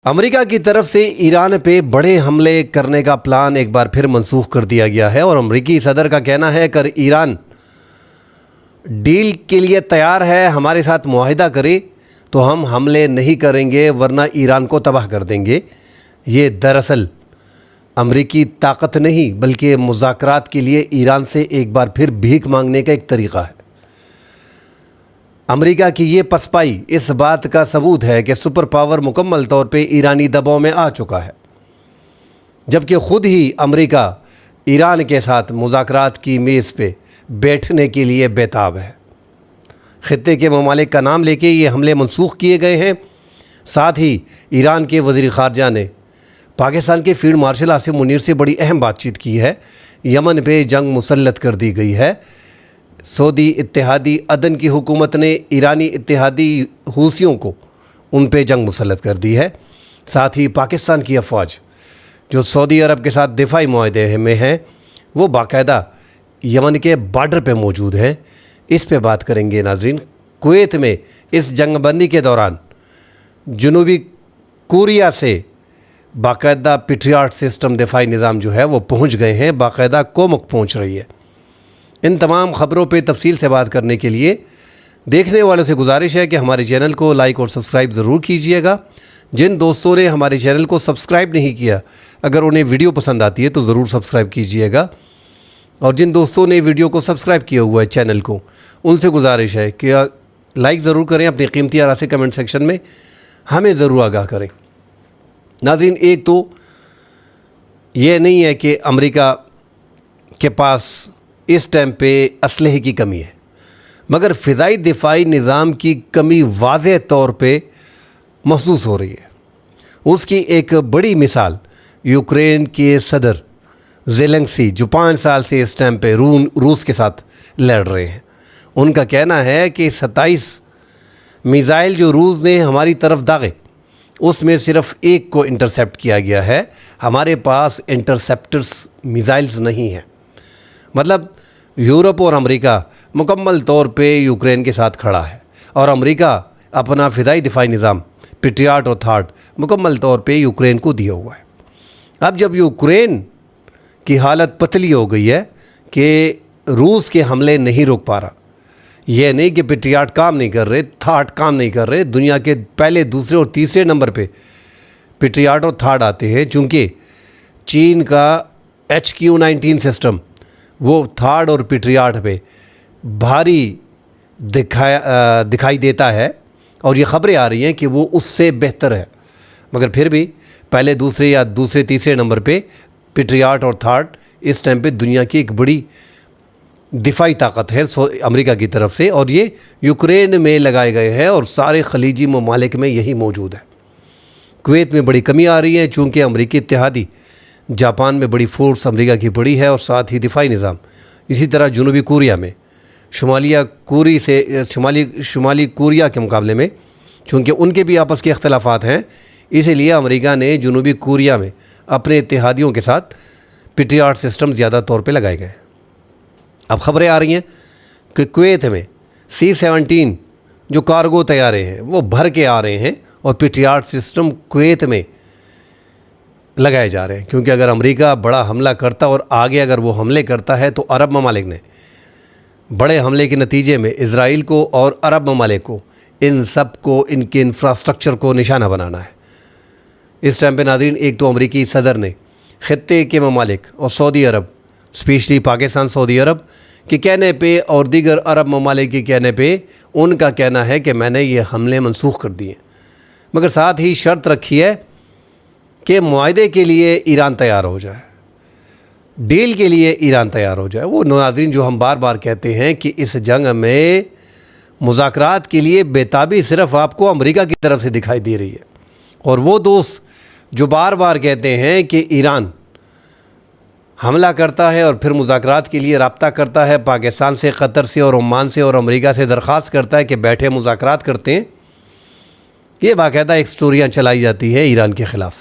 امریکہ کی طرف سے ایران پہ بڑے حملے کرنے کا پلان ایک بار پھر منسوخ کر دیا گیا ہے اور امریکی صدر کا کہنا ہے کہ ایران ڈیل کے لیے تیار ہے، ہمارے ساتھ معاہدہ کرے تو ہم حملے نہیں کریں گے ورنہ ایران کو تباہ کر دیں گے۔ یہ دراصل امریکی طاقت نہیں بلکہ مذاکرات کے لیے ایران سے ایک بار پھر بھیک مانگنے کا ایک طریقہ ہے۔ امریکہ کی یہ پسپائی اس بات کا ثبوت ہے کہ سپر پاور مکمل طور پہ ایرانی دباؤ میں آ چکا ہے، جبکہ خود ہی امریکہ ایران کے ساتھ مذاکرات کی میز پہ بیٹھنے کے لیے بیتاب ہے۔ خطے کے ممالک کا نام لے کے یہ حملے منسوخ کیے گئے ہیں۔ ساتھ ہی ایران کے وزیر خارجہ نے پاکستان کے فیلڈ مارشل عاصم منیر سے بڑی اہم بات چیت کی ہے۔ یمن پہ جنگ مسلط کر دی گئی ہے۔ سعودی اتحادی عدن کی حکومت نے ایرانی اتحادی حوثیوں کو ان پہ جنگ مسلط کر دی ہے۔ ساتھ ہی پاکستان کی افواج جو سعودی عرب کے ساتھ دفاعی معاہدے میں ہیں وہ باقاعدہ یمن کے بارڈر پہ موجود ہیں۔ اس پہ بات کریں گے ناظرین۔ کویت میں اس جنگ بندی کے دوران جنوبی کوریا سے باقاعدہ پیٹریاٹ سسٹم دفاعی نظام جو ہے وہ پہنچ گئے ہیں، باقاعدہ کومک پہنچ رہی ہے۔ ان تمام خبروں پہ تفصیل سے بات کرنے کے لیے دیکھنے والوں سے گزارش ہے کہ ہمارے چینل کو لائک اور سبسکرائب ضرور کیجئے گا۔ جن دوستوں نے ہمارے چینل کو سبسکرائب نہیں کیا، اگر انہیں ویڈیو پسند آتی ہے تو ضرور سبسکرائب کیجئے گا، اور جن دوستوں نے ویڈیو کو سبسکرائب کیا ہوا ہے چینل کو، ان سے گزارش ہے کہ لائک ضرور کریں، اپنی قیمتی آراء سے کمنٹ سیکشن میں ہمیں ضرور آگاہ کریں۔ ناظرین، ایک تو یہ نہیں ہے کہ امریکہ کے پاس اس ٹائم پہ اسلحے کی کمی ہے، مگر فضائی دفاعی نظام کی کمی واضح طور پہ محسوس ہو رہی ہے۔ اس کی ایک بڑی مثال یوکرین کے صدر زیلنسکی جو 5 سال سے اس ٹائم پہ روس کے ساتھ لڑ رہے ہیں۔ ان کا کہنا ہے کہ 27 میزائل جو روس نے ہماری طرف داغے، اس میں صرف ایک کو انٹرسیپٹ کیا گیا ہے، ہمارے پاس انٹرسیپٹرز میزائلز نہیں ہیں۔ مطلب یورپ اور امریکہ مکمل طور پہ یوکرین کے ساتھ کھڑا ہے، اور امریکہ اپنا فضائی دفاعی نظام پیٹریاٹ اور تھاڈ مکمل طور پہ یوکرین کو دیا ہوا ہے۔ اب جب یوکرین کی حالت پتلی ہو گئی ہے کہ روس کے حملے نہیں روک پا رہا، یہ نہیں کہ پیٹریاٹ کام نہیں کر رہے، تھاڈ کام نہیں کر رہے، دنیا کے پہلے، دوسرے اور تیسرے نمبر پہ پیٹریاٹ اور تھاڈ آتے ہیں، چونکہ چین کا HQ-19 سسٹم وہ تھاڈ اور پیٹریاٹ پہ بھاری دکھائی دیتا ہے، اور یہ خبریں آ رہی ہیں کہ وہ اس سے بہتر ہے، مگر پھر بھی پہلے، دوسرے یا دوسرے تیسرے نمبر پہ پیٹریاٹ اور تھاڈ اس ٹائم پہ دنیا کی ایک بڑی دفاعی طاقت ہے امریکہ کی طرف سے، اور یہ یوکرین میں لگائے گئے ہیں اور سارے خلیجی ممالک میں یہی موجود ہے۔ کویت میں بڑی کمی آ رہی ہے چونکہ امریکی اتحادی جاپان میں بڑی فورس امریکہ کی بڑی ہے، اور ساتھ ہی دفاعی نظام۔ اسی طرح جنوبی کوریا میں شمالی کوریا کے مقابلے میں چونکہ ان کے بھی آپس کے اختلافات ہیں، اسی لیے امریکہ نے جنوبی کوریا میں اپنے اتحادیوں کے ساتھ پیٹریاٹ سسٹم زیادہ طور پہ لگائے گئے ہیں۔ اب خبریں آ رہی ہیں کہ کویت میں C-17 جو کارگو طیارے ہیں وہ بھر کے آ رہے ہیں، اور پیٹریاٹ سسٹم کویت میں لگائے جا رہے ہیں، کیونکہ اگر امریکہ بڑا حملہ کرتا اور آگے اگر وہ حملے کرتا ہے تو عرب ممالک نے بڑے حملے کے نتیجے میں اسرائیل کو اور عرب ممالک کو، ان سب کو، ان کے انفراسٹرکچر کو نشانہ بنانا ہے۔ اس ٹائم پہ ناظرین، ایک تو امریکی صدر نے خطے کے ممالک اور سعودی عرب، اسپیشلی پاکستان، سعودی عرب کے کہنے پہ اور دیگر عرب ممالک کے کہنے پہ، ان کا کہنا ہے کہ میں نے یہ حملے منسوخ کر دیے، مگر ساتھ ہی شرط رکھی ہے کہ معاہدے کے لیے ایران تیار ہو جائے، ڈیل کے لیے ایران تیار ہو جائے۔ وہ ناظرین جو ہم بار بار کہتے ہیں کہ اس جنگ میں مذاکرات کے لیے بےتابی صرف آپ کو امریکہ کی طرف سے دکھائی دے رہی ہے، اور وہ دوست جو بار بار کہتے ہیں کہ ایران حملہ کرتا ہے اور پھر مذاکرات کے لیے رابطہ کرتا ہے پاکستان سے، قطر سے اور عمان سے اور امریکہ سے درخواست کرتا ہے کہ بیٹھے مذاکرات کرتے ہیں، یہ باقاعدہ ایک سٹوریاں چلائی جاتی ہے ایران کے خلاف۔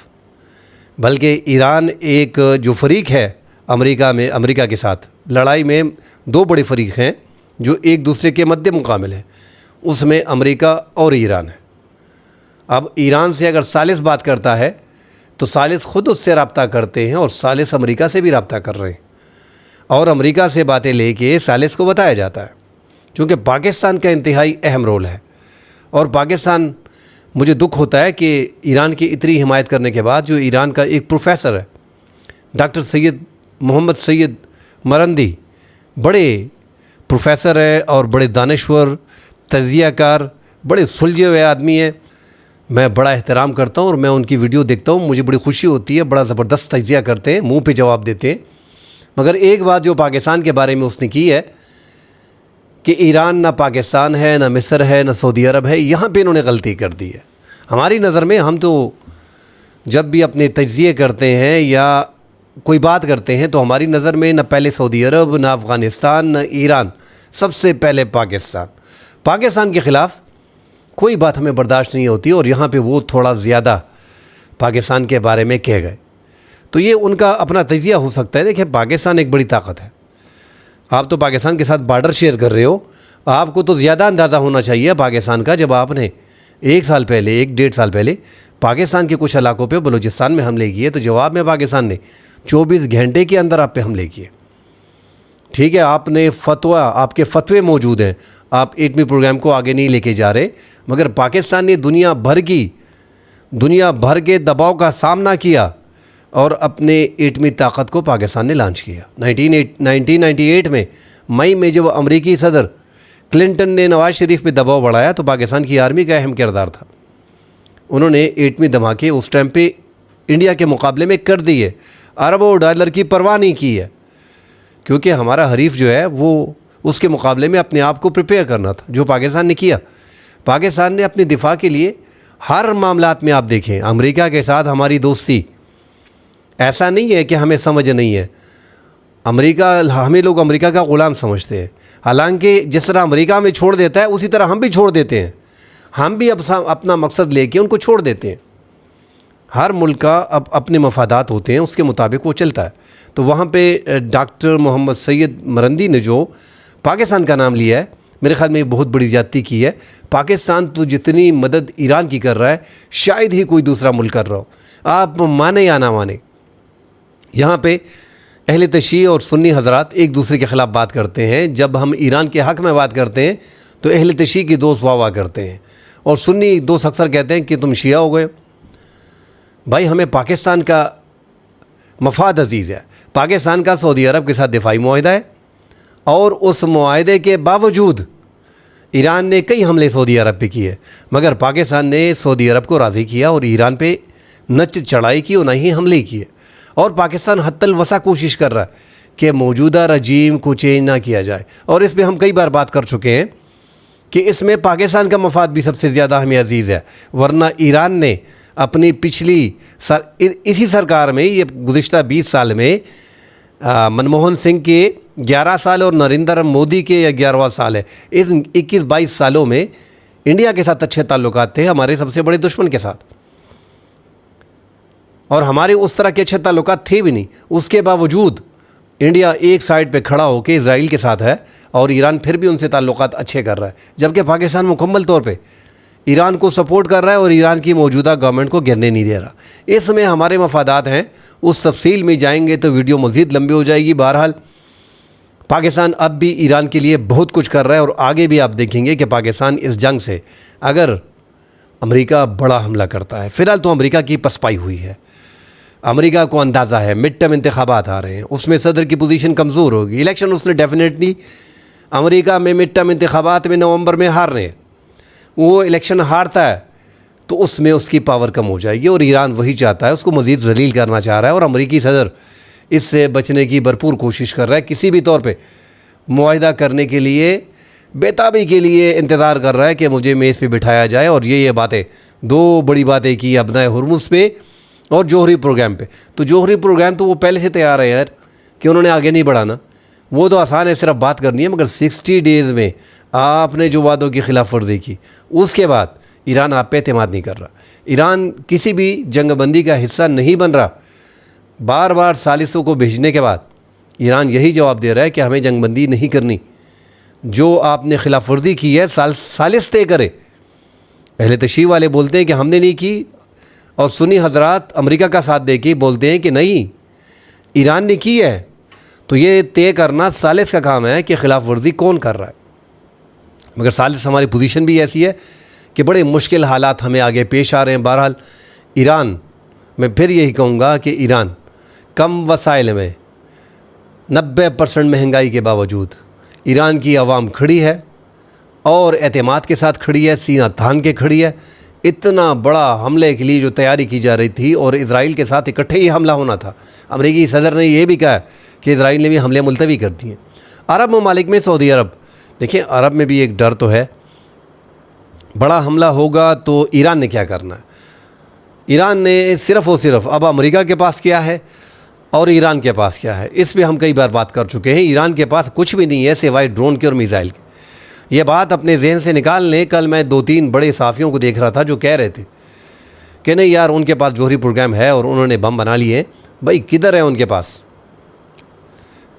بلکہ ایران ایک جو فریق ہے امریکہ کے ساتھ لڑائی میں، 2 بڑے فریق ہیں جو ایک دوسرے کے مد مقابل ہیں، اس میں امریکہ اور ایران ہے، اب ایران سے اگر ثالث بات کرتا ہے تو ثالث خود اس سے رابطہ کرتے ہیں اور ثالث امریکہ سے بھی رابطہ کر رہے ہیں، اور امریکہ سے باتیں لے کے ثالث کو بتایا جاتا ہے، چونکہ پاکستان کا انتہائی اہم رول ہے۔ اور پاکستان، مجھے دکھ ہوتا ہے کہ ایران کی اتنی حمایت کرنے کے بعد جو ایران کا ایک پروفیسر ہے ڈاکٹر سید محمد سید مرندی، بڑے پروفیسر ہے اور بڑے دانشور، تجزیہ کار، بڑے سلجھے ہوئے آدمی ہیں، میں بڑا احترام کرتا ہوں اور میں ان کی ویڈیو دیکھتا ہوں، مجھے بڑی خوشی ہوتی ہے، بڑا زبردست تجزیہ کرتے ہیں، منہ پہ جواب دیتے ہیں۔ مگر ایک بات جو پاکستان کے بارے میں اس نے کی ہے کہ ایران نہ پاکستان ہے، نہ مصر ہے، نہ سعودی عرب ہے، یہاں پہ انہوں نے غلطی کر دی ہے۔ ہماری نظر میں، ہم تو جب بھی اپنے تجزیے کرتے ہیں یا کوئی بات کرتے ہیں تو ہماری نظر میں نہ پہلے سعودی عرب، نہ افغانستان، نہ ایران، سب سے پہلے پاکستان کے خلاف کوئی بات ہمیں برداشت نہیں ہوتی، اور یہاں پہ وہ تھوڑا زیادہ پاکستان کے بارے میں کہہ گئے، تو یہ ان کا اپنا تجزیہ ہو سکتا ہے۔ دیکھیں، پاکستان ایک بڑی طاقت ہے، آپ تو پاکستان کے ساتھ بارڈر شیئر کر رہے ہو، آپ کو تو زیادہ اندازہ ہونا چاہیے پاکستان کا، جب آپ نے 1.5 سال پہلے پاکستان کے کچھ علاقوں پہ بلوچستان میں حملے کیے تو جواب میں پاکستان نے 24 گھنٹے کے اندر آپ پہ حملے کیے۔ ٹھیک ہے، آپ کے فتوے موجود ہیں، آپ ایٹمی پروگرام کو آگے نہیں لے کے جا رہے، مگر پاکستان نے دنیا بھر کے دباؤ کا سامنا کیا اور اپنے ایٹمی طاقت کو پاکستان نے لانچ کیا۔ 1998 میں مئی میں جب امریکی صدر کلنٹن نے نواز شریف پہ دباؤ بڑھایا تو پاکستان کی آرمی کا اہم کردار تھا، انہوں نے ایٹمی دھماکے اس ٹائم پہ انڈیا کے مقابلے میں کر دیے، اربوں ڈالر کی پرواہ نہیں کی ہے، کیونکہ ہمارا حریف جو ہے وہ اس کے مقابلے میں اپنے آپ کو پریپیئر کرنا تھا، جو پاکستان نے کیا۔ پاکستان نے اپنے دفاع کے لیے ہر معاملات میں، آپ دیکھیں امریکہ کے ساتھ ہماری دوستی، ایسا نہیں ہے کہ ہمیں سمجھ نہیں ہے، ہمیں لوگ امریکہ کا غلام سمجھتے ہیں، حالانکہ جس طرح امریکہ ہمیں چھوڑ دیتا ہے اسی طرح ہم بھی چھوڑ دیتے ہیں، ہم بھی اپنا مقصد لے کے ان کو چھوڑ دیتے ہیں۔ ہر ملک کا اپنے مفادات ہوتے ہیں، اس کے مطابق وہ چلتا ہے۔ تو وہاں پہ ڈاکٹر محمد سید مرندی نے جو پاکستان کا نام لیا ہے، میرے خیال میں بہت بڑی زیادتی کی ہے۔ پاکستان تو جتنی مدد ایران کی کر رہا ہے شاید ہی کوئی دوسرا ملک کر رہا ہو، آپ مانیں یا نہ مانیں۔ یہاں پہ اہل تشیع اور سنی حضرات ایک دوسرے کے خلاف بات کرتے ہیں، جب ہم ایران کے حق میں بات کرتے ہیں تو اہل تشیع کی دوست واہ واہ کرتے ہیں، اور سنی دوست اکثر کہتے ہیں کہ تم شیعہ ہو گئے۔ بھائی، ہمیں پاکستان کا مفاد عزیز ہے، پاکستان کا سعودی عرب کے ساتھ دفاعی معاہدہ ہے، اور اس معاہدے کے باوجود ایران نے کئی حملے سعودی عرب پہ کیے، مگر پاکستان نے سعودی عرب کو راضی کیا اور ایران پہ نچ چڑھائی کی اور نہ ہی حملے کیے۔ اور پاکستان حتی الوسع کوشش کر رہا ہے کہ موجودہ رجیم کو چینج نہ کیا جائے، اور اس پہ ہم کئی بار بات کر چکے ہیں کہ اس میں پاکستان کا مفاد بھی سب سے زیادہ ہمیں عزیز ہے، ورنہ ایران نے اپنی اسی سرکار میں، یہ گزشتہ 20 سال میں منموہن سنگھ کے 11 سال اور نریندر مودی کے 11واں سال ہے، اس 21-22 سالوں میں انڈیا کے ساتھ اچھے تعلقات تھے، ہمارے سب سے بڑے دشمن کے ساتھ، اور ہمارے اس طرح کے اچھے تعلقات تھے بھی نہیں۔ اس کے باوجود انڈیا ایک سائڈ پہ کھڑا ہو کے اسرائیل کے ساتھ ہے، اور ایران پھر بھی ان سے تعلقات اچھے کر رہا ہے، جبکہ پاکستان مکمل طور پہ ایران کو سپورٹ کر رہا ہے اور ایران کی موجودہ گورنمنٹ کو گرنے نہیں دے رہا۔ اس میں ہمارے مفادات ہیں، اس تفصیل میں جائیں گے تو ویڈیو مزید لمبی ہو جائے گی۔ بہرحال پاکستان اب بھی ایران کے لیے بہت کچھ کر رہا ہے، اور آگے بھی آپ دیکھیں گے کہ پاکستان اس جنگ سے اگر امریکہ بڑا حملہ کرتا ہے، فی الحال تو امریکہ کی پسپائی ہوئی ہے، امریکہ کو اندازہ ہے مڈ ٹرم انتخابات آ رہے ہیں، اس میں صدر کی پوزیشن کمزور ہوگی، الیکشن اس نے ڈیفینیٹلی امریکہ میں مڈ ٹرم انتخابات میں نومبر میں ہارنے ہیں، وہ الیکشن ہارتا ہے تو اس میں اس کی پاور کم ہو جائے گی، اور ایران وہی چاہتا ہے، اس کو مزید ذلیل کرنا چاہ رہا ہے، اور امریکی صدر اس سے بچنے کی بھرپور کوشش کر رہا ہے، کسی بھی طور پہ معاہدہ کرنے کے لیے بےتابی کے لیے انتظار کر رہا ہے کہ مجھے میز پہ بٹھایا جائے۔ اور یہ باتیں، دو بڑی باتیں کی ابنائے ہرمز پہ اور جوہری پروگرام پہ۔ تو جوہری پروگرام تو وہ پہلے سے تیار ہے یار، کہ انہوں نے آگے نہیں بڑھانا، وہ تو آسان ہے، صرف بات کرنی ہے، مگر 60 ڈیز میں آپ نے جو وعدوں کی خلاف ورزی کی، اس کے بعد ایران آپ پہ اعتماد نہیں کر رہا، ایران کسی بھی جنگ بندی کا حصہ نہیں بن رہا۔ بار بار ثالثوں کو بھیجنے کے بعد ایران یہی جواب دے رہا ہے کہ ہمیں جنگ بندی نہیں کرنی، جو آپ نے خلاف ورزی کی ہے ثالث طے کرے۔ اہل تشیع والے بولتے ہیں کہ ہم نے نہیں کی، اور سنی حضرات امریکہ کا ساتھ دے کے بولتے ہیں کہ نہیں ایران نے کی ہے۔ تو یہ طے کرنا ثالث کا کام ہے کہ خلاف ورزی کون کر رہا ہے۔ مگر ثالث ہماری پوزیشن بھی ایسی ہے کہ بڑے مشکل حالات ہمیں آگے پیش آ رہے ہیں۔ بہرحال ایران، میں پھر یہی کہوں گا کہ ایران کم وسائل میں 90% مہنگائی کے باوجود ایران کی عوام کھڑی ہے اور اعتماد کے ساتھ کھڑی ہے، سینہ تان کے کھڑی ہے۔ اتنا بڑا حملے کے لیے جو تیاری کی جا رہی تھی اور اسرائیل کے ساتھ اکٹھے ہی حملہ ہونا تھا، امریکی صدر نے یہ بھی کہا کہ اسرائیل نے بھی حملے ملتوی کر دیے۔ عرب ممالک میں سعودی عرب، دیکھیں عرب میں بھی ایک ڈر تو ہے، بڑا حملہ ہوگا تو ایران نے کیا کرنا ہے۔ ایران نے صرف اور صرف اب امریکہ کے پاس کیا ہے اور ایران کے پاس کیا ہے، اس پہ ہم کئی بار بات کر چکے ہیں۔ ایران کے پاس کچھ بھی نہیں ہے سوائے ڈرون کے اور میزائل کے۔ یہ بات اپنے ذہن سے نکال لیں۔ کل میں 2-3 بڑے صحافیوں کو دیکھ رہا تھا جو کہہ رہے تھے کہ نہیں یار ان کے پاس جوہری پروگرام ہے اور انہوں نے بم بنا لیے ہیں۔ بھائی کدھر ہے ان کے پاس؟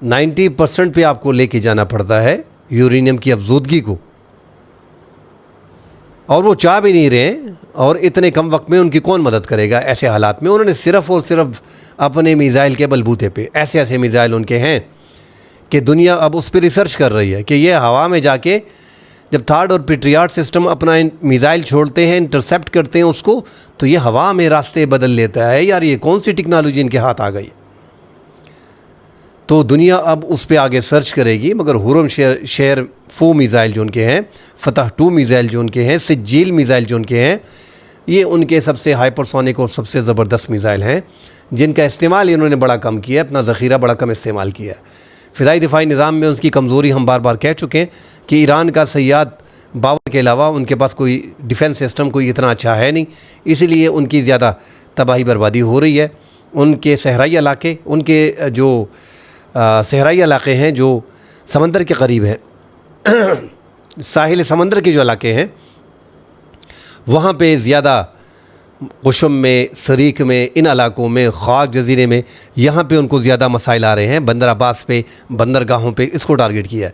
90% پہ آپ کو لے کے جانا پڑتا ہے یورینیم کی افزودگی کو، اور وہ چاہ بھی نہیں رہے ہیں، اور اتنے کم وقت میں ان کی کون مدد کرے گا ایسے حالات میں؟ انہوں نے صرف اور صرف اپنے میزائل کے بلبوتے پہ، ایسے میزائل ان کے ہیں کہ دنیا اب اس پہ ریسرچ کر رہی ہے کہ یہ ہوا میں جا کے جب تھارڈ اور پیٹریاٹ سسٹم اپنا میزائل چھوڑتے ہیں، انٹرسیپٹ کرتے ہیں اس کو، تو یہ ہوا میں راستے بدل لیتا ہے۔ یار یہ کون سی ٹیکنالوجی ان کے ہاتھ آ گئی؟ تو دنیا اب اس پہ آگے سرچ کرے گی۔ مگر ہورم شیر 4 میزائل جو ان کے ہیں، فتح 2 میزائل جو ان کے ہیں، سجیل میزائل جو ان کے ہیں، یہ ان کے سب سے ہائپرسونک اور سب سے زبردست میزائل ہیں جن کا استعمال انہوں نے بڑا کم کیا ہے، اپنا ذخیرہ بڑا کم استعمال کیا ہے۔ فضائی دفاعی نظام میں اس کی کمزوری ہم بار بار کہہ چکے ہیں کہ ایران کا سیاد باور کے علاوہ ان کے پاس کوئی ڈیفنس سسٹم کوئی اتنا اچھا ہے نہیں، اسی لیے ان کی زیادہ تباہی بربادی ہو رہی ہے۔ ان کے صحرائی علاقے، ان کے جو صحرائی علاقے ہیں جو سمندر کے قریب ہیں، ساحل سمندر کے جو علاقے ہیں، وہاں پہ زیادہ قشم میں، سریک میں، ان علاقوں میں، خاک جزیرے میں، یہاں پہ ان کو زیادہ مسائل آ رہے ہیں۔ بندر عباس پہ، بندرگاہوں پہ اس کو ٹارگٹ کیا ہے۔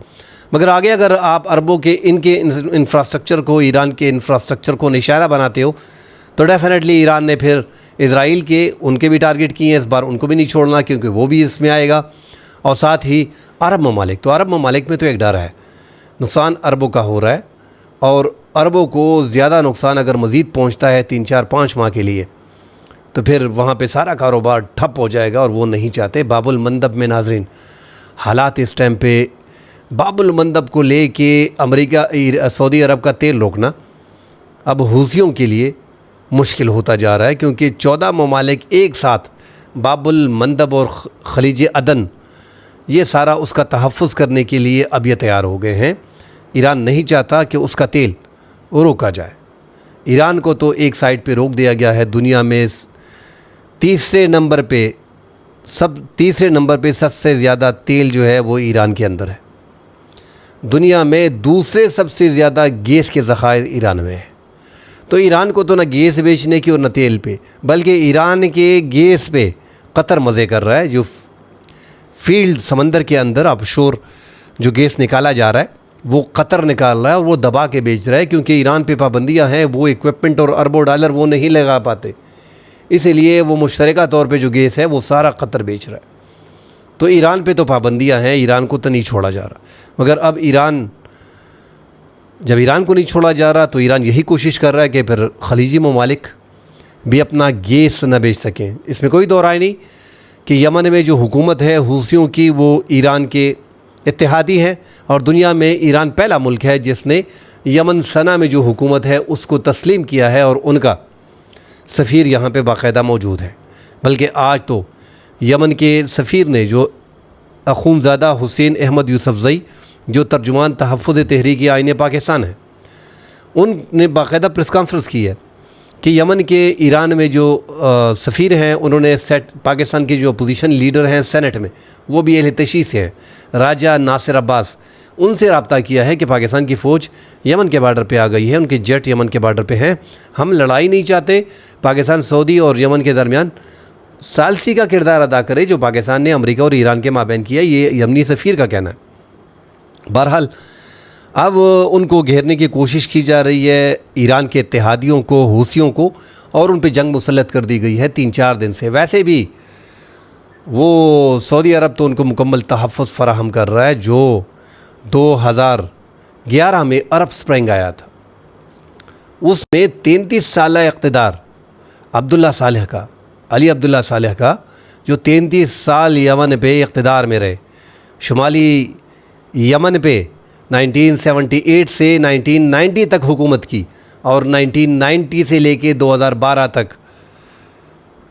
مگر آگے اگر آپ عربوں کے ان کے انفراسٹرکچر کو، ایران کے انفراسٹرکچر کو نشانہ بناتے ہو تو ڈیفینیٹلی ایران نے پھر اسرائیل کے ان کے بھی ٹارگٹ کیے ہیں، اس بار ان کو بھی نہیں چھوڑنا کیونکہ وہ بھی اس میں آئے گا، اور ساتھ ہی عرب ممالک۔ تو عرب ممالک میں تو ایک ڈر ہے، نقصان عربوں کا ہو رہا ہے، اور عربوں کو زیادہ نقصان اگر مزید پہنچتا ہے 3-4-5 ماہ کے لیے تو پھر وہاں پہ سارا کاروبار ٹھپ ہو جائے گا، اور وہ نہیں چاہتے۔ باب المندب میں ناظرین حالات اس ٹائم پہ، باب المندب کو لے کے امریکہ سعودی عرب کا تیل روکنا اب حوثیوں کے لیے مشکل ہوتا جا رہا ہے، کیونکہ 14 ممالک ایک ساتھ باب المندب اور خلیج عدن یہ سارا اس کا تحفظ کرنے کے لیے اب یہ تیار ہو گئے ہیں۔ ایران نہیں چاہتا کہ اس کا تیل روکا جائے۔ ایران کو تو ایک سائڈ پہ روک دیا گیا ہے۔ دنیا میں تیسرے نمبر پہ سب سے زیادہ تیل جو ہے وہ ایران کے اندر ہے۔ دنیا میں دوسرے سب سے زیادہ گیس کے ذخائر ایران میں ہے۔ تو ایران کو تو نہ گیس بیچنے کی اور نہ تیل پہ، بلکہ ایران کے گیس پہ قطر مزے کر رہا ہے۔ جو فیلڈ سمندر کے اندر آف شور جو گیس نکالا جا رہا ہے وہ قطر نکال رہا ہے اور وہ دبا کے بیچ رہا ہے، کیونکہ ایران پہ پابندیاں ہیں، وہ ایکوپمنٹ اور اربوں ڈالر وہ نہیں لگا پاتے، اسی لیے وہ مشترکہ طور پہ جو گیس ہے وہ سارا قطر بیچ رہا ہے۔ تو ایران پہ تو پابندیاں ہیں، ایران کو تو نہیں چھوڑا جا رہا۔ مگر اب جب ایران کو نہیں چھوڑا جا رہا تو ایران یہی کوشش کر رہا ہے کہ پھر خلیجی ممالک بھی اپنا گیس نہ بیچ سکیں۔ اس میں کوئی دو رائے نہیں کہ یمن میں جو حکومت ہے حوثیوں کی وہ ایران کے اتحادی ہے، اور دنیا میں ایران پہلا ملک ہے جس نے یمن صنعا میں جو حکومت ہے اس کو تسلیم کیا ہے، اور ان کا سفیر یہاں پہ باقاعدہ موجود ہے۔ بلکہ آج تو یمن کے سفیر نے، جو اخونزادہ حسین احمد یوسفزئی جو ترجمان تحفظ تحریک آئین پاکستان ہے، ان نے باقاعدہ پریس کانفرنس کی ہے کہ یمن کے ایران میں جو سفیر ہیں انہوں نے پاکستان کے جو اپوزیشن لیڈر ہیں سینٹ میں، وہ بھی اہل تشیع سے ہیں، راجہ ناصر عباس، ان سے رابطہ کیا ہے کہ پاکستان کی فوج یمن کے بارڈر پہ آ گئی ہے، ان کے جیٹ یمن کے بارڈر پہ ہیں، ہم لڑائی نہیں چاہتے، پاکستان سعودی اور یمن کے درمیان ثالثی کا کردار ادا کرے جو پاکستان نے امریکہ اور ایران کے مابین کیا، یہ یمنی سفیر کا کہنا ہے۔ بہرحال اب ان کو گھیرنے کی کوشش کی جا رہی ہے، ایران کے اتحادیوں کو، حوثیوں کو، اور ان پہ جنگ مسلط کر دی گئی ہے 3-4 دن سے۔ ویسے بھی وہ سعودی عرب تو ان کو مکمل تحفظ فراہم کر رہا ہے۔ جو 2011 میں عرب سپرنگ آیا تھا، اس میں 33 سالہ اقتدار عبداللہ صالح کا، علی عبداللہ صالح کا، جو 33 سال یمن پہ اقتدار میں رہے، شمالی یمن پہ 1978 سے 1990 تک حکومت کی، اور 1990 سے لے کے 2012 تک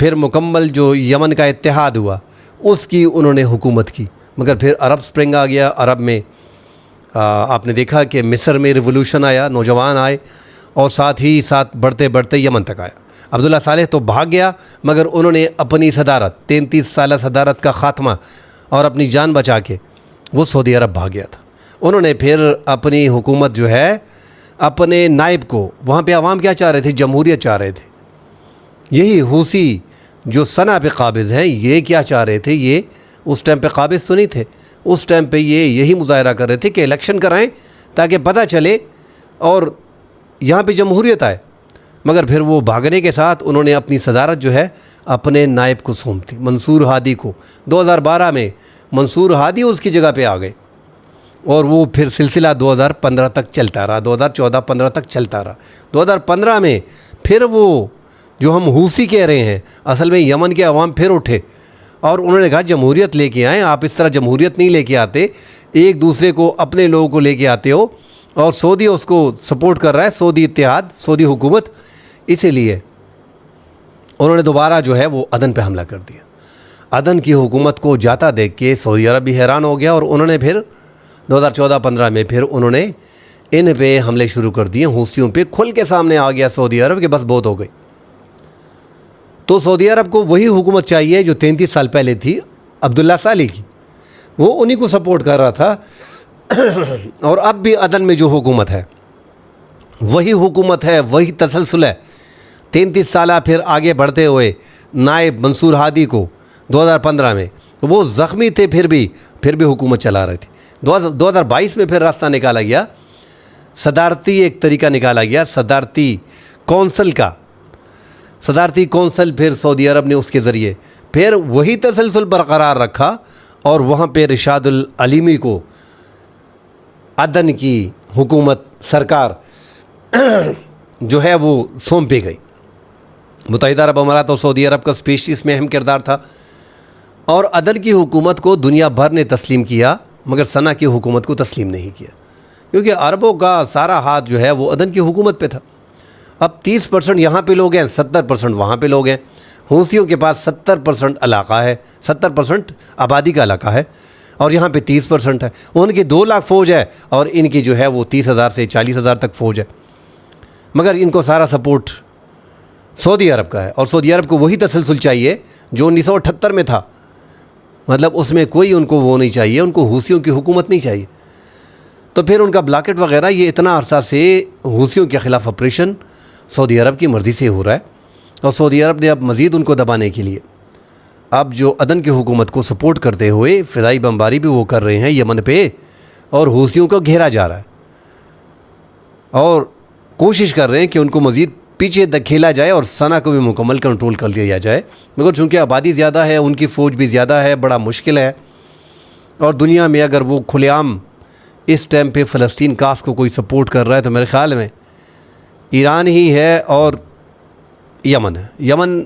پھر مکمل جو یمن کا اتحاد ہوا اس کی انہوں نے حکومت کی۔ مگر پھر عرب سپرنگ آ گیا، عرب میں آپ نے دیکھا کہ مصر میں ریولوشن آیا، نوجوان آئے، اور ساتھ ہی ساتھ بڑھتے بڑھتے یمن تک آیا۔ عبداللہ صالح تو بھاگ گیا، مگر انہوں نے اپنی صدارت، 33 سالہ صدارت کا خاتمہ اور اپنی جان بچا کے وہ سعودی عرب بھاگ گیا تھا۔ انہوں نے پھر اپنی حکومت جو ہے اپنے نائب کو، وہاں پہ عوام کیا چاہ رہے تھے؟ جمہوریت چاہ رہے تھے۔ یہی حوثی جو صنع پہ قابض ہیں، یہ کیا چاہ رہے تھے؟ یہ اس ٹائم پہ قابض تو نہیں تھے، اس ٹائم پہ یہ یہی مظاہرہ کر رہے تھے کہ الیکشن کرائیں تاکہ پتہ چلے اور یہاں پہ جمہوریت آئے۔ مگر پھر وہ بھاگنے کے ساتھ انہوں نے اپنی صدارت جو ہے اپنے نائب کو سونپ دی، منصور ہادی کو۔ 2012 میں منصور ہادی اس کی جگہ پہ آ گئے، اور وہ پھر سلسلہ 2015 تک چلتا رہا، 2014-15 تک چلتا رہا۔ 2015 میں پھر وہ جو ہم حوثی کہہ رہے ہیں، اصل میں یمن کے عوام پھر اٹھے، اور انہوں نے کہا جمہوریت لے کے آئیں۔ آپ اس طرح جمہوریت نہیں لے کے آتے، ایک دوسرے کو، اپنے لوگوں کو لے کے آتے ہو، اور سعودی اس کو سپورٹ کر رہا ہے، سعودی اتحاد، سعودی حکومت۔ اسی لیے انہوں نے دوبارہ جو ہے وہ عدن پہ حملہ کر دیا۔ عدن کی حکومت کو جاتا دیکھ کے سعودی عرب بھی حیران ہو گیا، اور انہوں نے پھر 2014-15 میں پھر انہوں نے ان پہ حملے شروع کر دیے، حوثیوں پہ کھل کے سامنے آ گیا سعودی عرب کہ بس بہت ہو گئی۔ تو سعودی عرب کو وہی حکومت چاہیے جو 33 سال پہلے تھی عبداللہ صالح کی، وہ انہی کو سپورٹ کر رہا تھا۔ اور اب بھی عدن میں جو حکومت ہے وہی حکومت ہے، وہی تسلسل ہے۔ 33 سالہ پھر آگے بڑھتے ہوئے نائب منصور ہادی کو 2015 میں، وہ زخمی تھے پھر بھی حکومت چلا رہے تھے۔ 2022 میں پھر راستہ نکالا گیا، صدارتی ایک طریقہ نکالا گیا، صدارتی کونسل کا، صدارتی کونسل پھر سعودی عرب نے اس کے ذریعے پھر وہی تسلسل برقرار رکھا، اور وہاں پہ رشاد العلیمی کو عدن کی حکومت سرکار جو ہے وہ سونپی گئی۔ متحدہ عرب امارات اور سعودی عرب کا اسپیشلی اس میں اہم کردار تھا، اور عدن کی حکومت کو دنیا بھر نے تسلیم کیا، مگر صنع کی حکومت کو تسلیم نہیں کیا، کیونکہ عربوں کا سارا ہاتھ جو ہے وہ عدن کی حکومت پہ تھا۔ اب 30% یہاں پہ لوگ ہیں، 70% وہاں پہ لوگ ہیں۔ حوثیوں کے پاس 70% علاقہ ہے، 70% آبادی کا علاقہ ہے، اور یہاں پہ 30% ہے۔ ان کی 2 لاکھ فوج ہے، اور ان کی جو ہے وہ 30,000 سے 40,000 تک فوج ہے، مگر ان کو سارا سپورٹ سعودی عرب کا ہے، اور سعودی عرب کو وہی تسلسل چاہیے جو 1978 میں تھا۔ مطلب اس میں کوئی ان کو وہ نہیں چاہیے، ان کو حوثیوں کی حکومت نہیں چاہیے۔ تو پھر ان کا بلاکٹ وغیرہ، یہ اتنا عرصہ سے حوثیوں کے خلاف آپریشن سعودی عرب کی مرضی سے ہو رہا ہے، اور سعودی عرب نے اب مزید ان کو دبانے کے لیے اب جو عدن کی حکومت کو سپورٹ کرتے ہوئے فضائی بمباری بھی وہ کر رہے ہیں یمن پہ، اور حوثیوں کو گھیرا جا رہا ہے، اور کوشش کر رہے ہیں کہ ان کو مزید پیچھے دھکیلا جائے اور صنع کو بھی مکمل کنٹرول کر لیا جائے۔ مگر چونکہ آبادی زیادہ ہے، ان کی فوج بھی زیادہ ہے، بڑا مشکل ہے، اور دنیا میں اگر وہ کھلے عام اس ٹائم پہ فلسطین کاس کو کوئی سپورٹ کر رہا ہے تو میرے خیال میں ایران ہی ہے اور یمن ہے۔ یمن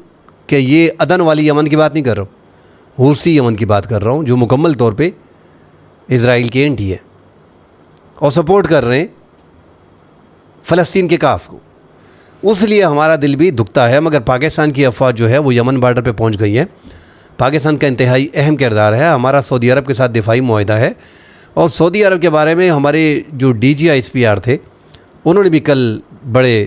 کہ یہ عدن والی یمن کی بات نہیں کر رہا ہوں، حوثی یمن کی بات کر رہا ہوں، جو مکمل طور پہ اسرائیل کے اینٹی ہے اور سپورٹ کر رہے ہیں فلسطین کے کاس کو۔ اس لیے ہمارا دل بھی دکھتا ہے، مگر پاکستان کی افواج جو ہے وہ یمن بارڈر پہ پہنچ گئی ہیں۔ پاکستان کا انتہائی اہم کردار ہے، ہمارا سعودی عرب کے ساتھ دفاعی معاہدہ ہے، اور سعودی عرب کے بارے میں ہمارے جو DGI ہے انہوں نے بھی کل بڑے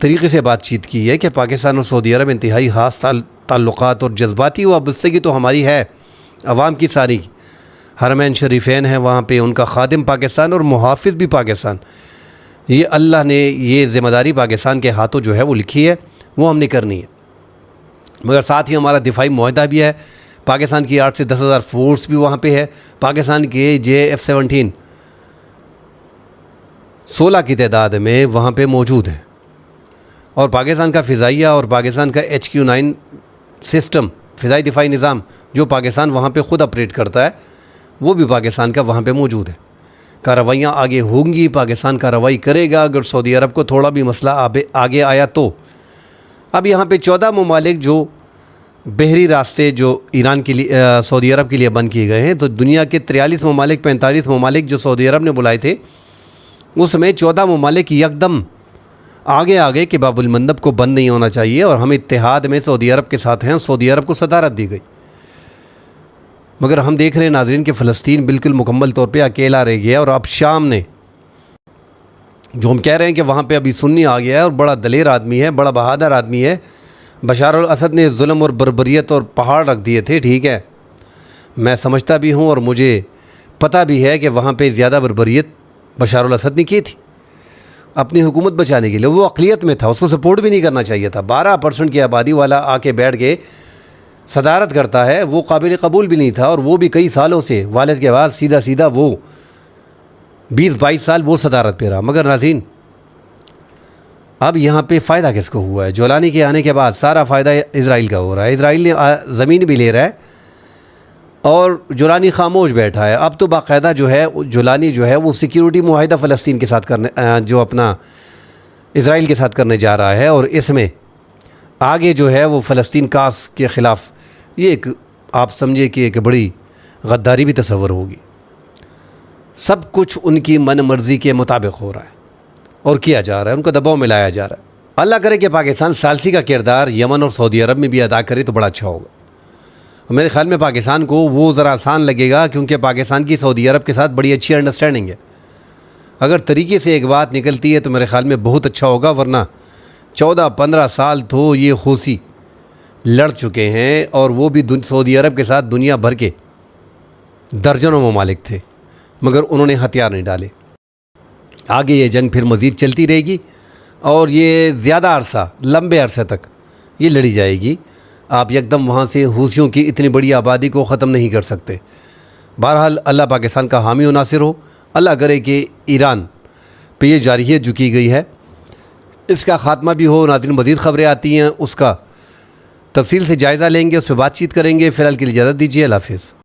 طریقے سے بات چیت کی ہے کہ پاکستان اور سعودی عرب انتہائی خاص تعلقات اور جذباتی وابستگی تو ہماری ہے عوام کی ساری کی۔ حرمین شریفین ہیں وہاں پہ، ان کا خادم پاکستان اور محافظ بھی پاکستان، یہ اللہ نے یہ ذمہ داری پاکستان کے ہاتھوں جو ہے وہ لکھی ہے، وہ ہم نے کرنی ہے۔ مگر ساتھ ہی ہمارا دفاعی معاہدہ بھی ہے، پاکستان کی 8 سے 10 ہزار فورس بھی وہاں پہ ہے، پاکستان کے JF-17 16 کی تعداد میں وہاں پہ موجود ہیں، اور پاکستان کا فضائیہ اور پاکستان کا HQ-9 سسٹم، فضائی دفاعی نظام جو پاکستان وہاں پہ خود آپریٹ کرتا ہے، وہ بھی پاکستان کا وہاں پہ موجود ہے۔ کارروائیاں آگے ہوں گی، پاکستان کارروائی کرے گا اگر سعودی عرب کو تھوڑا بھی مسئلہ آگے آیا تو۔ اب یہاں پہ 14 ممالک جو بحری راستے جو ایران کے لیے سعودی عرب کے لیے بند کیے گئے ہیں، تو دنیا کے 43 ممالک 45 ممالک جو سعودی عرب نے بلائے تھے، اس میں 14 ممالک یکدم آگے کہ باب المندب کو بند نہیں ہونا چاہیے، اور ہم اتحاد میں سعودی عرب کے ساتھ ہیں، سعودی عرب کو صدارت دی گئی۔ مگر ہم دیکھ رہے ہیں ناظرین کہ فلسطین بالکل مکمل طور پہ اکیلا رہ گیا، اور اب شام نے جو ہم کہہ رہے ہیں کہ وہاں پہ ابھی سنی آ گیا ہے اور بڑا دلیر آدمی ہے، بڑا بہادر آدمی ہے۔ بشار الاسد نے ظلم اور بربریت اور پہاڑ رکھ دیے تھے، ٹھیک ہے، میں سمجھتا بھی ہوں اور مجھے پتہ بھی ہے کہ وہاں پہ زیادہ بربریت بشار الاسد نے کی تھی اپنی حکومت بچانے کے لیے۔ وہ اقلیت میں تھا، اس کو سپورٹ بھی نہیں کرنا چاہیے تھا۔ 12% کی آبادی والا آ کے بیٹھ کے صدارت کرتا ہے، وہ قابل قبول بھی نہیں تھا، اور وہ بھی کئی سالوں سے والد کے بعد سیدھا وہ 20-22 سال وہ صدارت پہ رہا۔ مگر ناظرین اب یہاں پہ فائدہ کس کو ہوا ہے؟ جولانی کے آنے کے بعد سارا فائدہ اسرائیل کا ہو رہا ہے، اسرائیل نے زمین بھی لے رہا ہے اور جولانی خاموش بیٹھا ہے۔ اب تو باقاعدہ جو ہے جولانی جو ہے وہ سیکیورٹی معاہدہ فلسطین کے ساتھ کرنے جو اپنا اسرائیل کے ساتھ کرنے جا رہا ہے، اور اس میں آگے جو ہے وہ فلسطین کاس کے خلاف یہ ایک آپ سمجھے کہ ایک بڑی غداری بھی تصور ہوگی۔ سب کچھ ان کی من مرضی کے مطابق ہو رہا ہے اور کیا جا رہا ہے، ان کو دباؤ میں لایا جا رہا ہے۔ اللہ کرے کہ پاکستان ثالثی کا کردار یمن اور سعودی عرب میں بھی ادا کرے تو بڑا اچھا ہوگا۔ میرے خیال میں پاکستان کو وہ ذرا آسان لگے گا، کیونکہ پاکستان کی سعودی عرب کے ساتھ بڑی اچھی انڈرسٹینڈنگ ہے۔ اگر طریقے سے ایک بات نکلتی ہے تو میرے خیال میں بہت اچھا ہوگا، ورنہ 14-15 سال تو یہ خوسی لڑ چکے ہیں، اور وہ بھی سعودی عرب کے ساتھ دنیا بھر کے درجنوں ممالک تھے، مگر انہوں نے ہتھیار نہیں ڈالے۔ آگے یہ جنگ پھر مزید چلتی رہے گی، اور یہ زیادہ عرصہ لمبے عرصے تک یہ لڑی جائے گی۔ آپ یکدم وہاں سے حوثیوں کی اتنی بڑی آبادی کو ختم نہیں کر سکتے۔ بہرحال اللہ پاکستان کا حامی و ناصر ہو۔ اللہ کرے کہ ایران پہ یہ جارحیت جو کی گئی ہے اس کا خاتمہ بھی ہو۔ ناظرین مزید خبریں آتی ہیں، اس کا تفصیل سے جائزہ لیں گے، اس پہ بات چیت کریں گے۔ فی الحال کے لیے اجازت دیجیے، اللہ حافظ۔